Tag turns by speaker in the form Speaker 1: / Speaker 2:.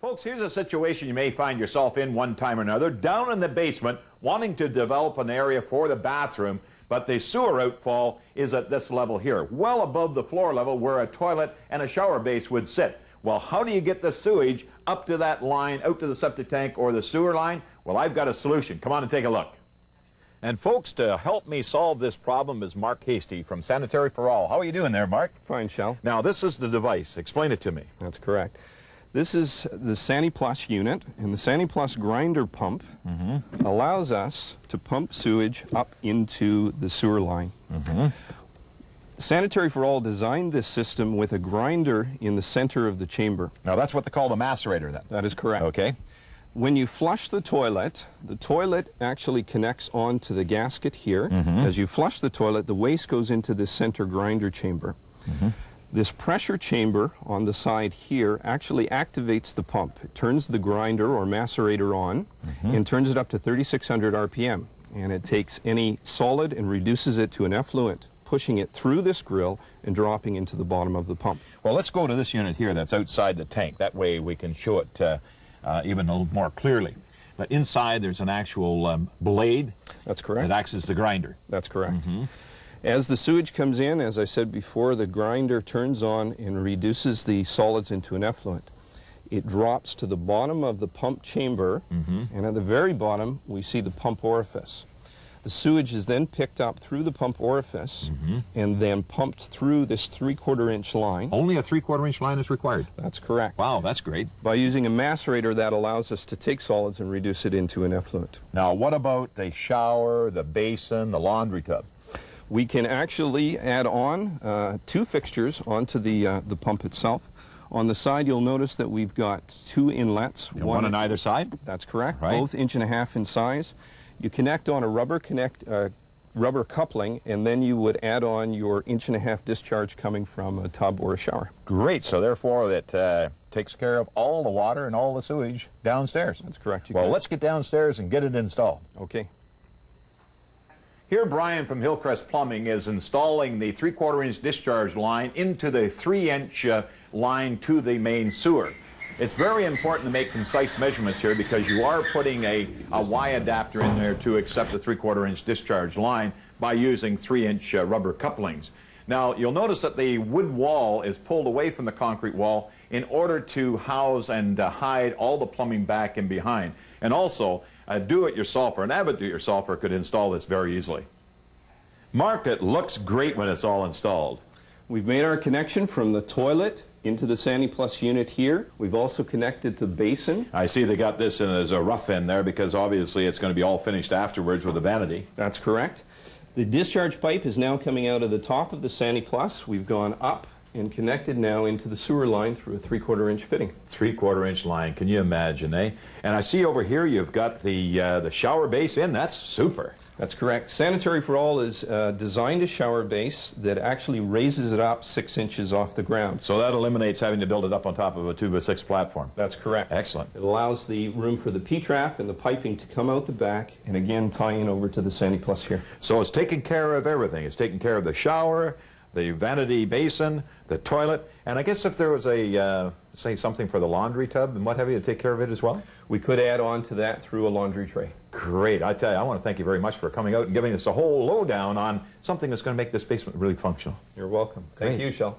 Speaker 1: Folks, here's a situation you may find yourself in one time or another, down in the basement, wanting to develop an area for the bathroom, but the sewer outfall is at this level here, well above the floor level where a toilet and a shower base would sit. Well, how do you get the sewage up to that line, out to the septic tank or the sewer line? Well, I've got a solution. Come on and take a look. And folks, to help me solve this problem is Mark Hasty from Sanitary For All. How are you doing there, Mark?
Speaker 2: Fine, Shell.
Speaker 1: Now, this is the device. Explain it to me.
Speaker 2: That's correct. This is the SaniPlus unit, and the SaniPlus grinder pump allows us to pump sewage up into the sewer line. Sanitary For All designed this system with a grinder in the center of the chamber.
Speaker 1: Now, that's what they call the macerator, then?
Speaker 2: That is correct.
Speaker 1: Okay.
Speaker 2: When you flush the toilet actually connects onto the gasket here. As you flush the toilet, the waste goes into this center grinder chamber. This pressure chamber on the side here actually activates the pump. It turns the grinder or macerator on and turns it up to 3,600 RPM. And it takes any solid and reduces it to an effluent, pushing it through this grill and dropping into the bottom of the pump.
Speaker 1: Well, let's go to this unit here that's outside the tank. That way we can show it even a little more clearly. But inside there's an actual blade.
Speaker 2: That's correct.
Speaker 1: That acts as the grinder.
Speaker 2: That's correct. As the sewage comes in, as I said before, the grinder turns on and reduces the solids into an effluent. It drops to the bottom of the pump chamber, and at the very bottom we see the pump orifice. The sewage is then picked up through the pump orifice and then pumped through this 3/4 inch line.
Speaker 1: Only a 3/4 inch line is required?
Speaker 2: That's correct.
Speaker 1: Wow, that's great.
Speaker 2: By using a macerator, that allows us to take solids and reduce it into an effluent.
Speaker 1: Now, what about the shower, the basin, the laundry tub?
Speaker 2: We can actually add on 2 fixtures onto the pump itself. On the side, you'll notice that we've got 2 inlets.
Speaker 1: One on either side?
Speaker 2: That's correct.
Speaker 1: Right.
Speaker 2: Both 1.5 inch in size. You connect on a rubber coupling, and then you would add on your 1.5 inch discharge coming from a tub or a shower.
Speaker 1: Great. So therefore, that takes care of all the water and all the sewage downstairs.
Speaker 2: That's correct.
Speaker 1: Well, let's get downstairs and get it installed.
Speaker 2: Okay.
Speaker 1: Here, Brian from Hillcrest Plumbing is installing the 3/4 inch discharge line into the 3-inch line to the main sewer. It's very important to make concise measurements here because you are putting a Y adapter in there to accept the 3/4 inch discharge line by using 3-inch rubber couplings. Now, you'll notice that the wood wall is pulled away from the concrete wall in order to house and hide all the plumbing back and behind. And also, a do-it-yourselfer, an avid do-it-yourselfer could install this very easily. Mark, it looks great when it's all installed.
Speaker 2: We've made our connection from the toilet into the SaniPlus unit here. We've also connected the basin.
Speaker 1: I see they got this in as a rough end there because obviously it's going to be all finished afterwards with a vanity.
Speaker 2: That's correct. The discharge pipe is now coming out of the top of the SaniPlus. We've gone up and connected now into the sewer line through a 3/4 inch fitting.
Speaker 1: 3/4 inch line, can you imagine, eh? And I see over here you've got the shower base in. That's super.
Speaker 2: That's correct. Sanitary For All is designed a shower base that actually raises it up 6 inches off the ground.
Speaker 1: So that eliminates having to build it up on top of a 2x6 platform.
Speaker 2: That's correct.
Speaker 1: Excellent.
Speaker 2: It allows the room for the P-trap and the piping to come out the back and again tie in over to the SaniPlus here.
Speaker 1: So it's taking care of everything. It's taking care of the shower, the vanity basin, the toilet, and I guess if there was a, say something for the laundry tub and what have you to take care of it as well?
Speaker 2: We could add on to that through a laundry tray.
Speaker 1: Great. I tell you, I want to thank you very much for coming out and giving us a whole lowdown on something that's going to make this basement really functional.
Speaker 2: You're welcome. Thank you, Shell.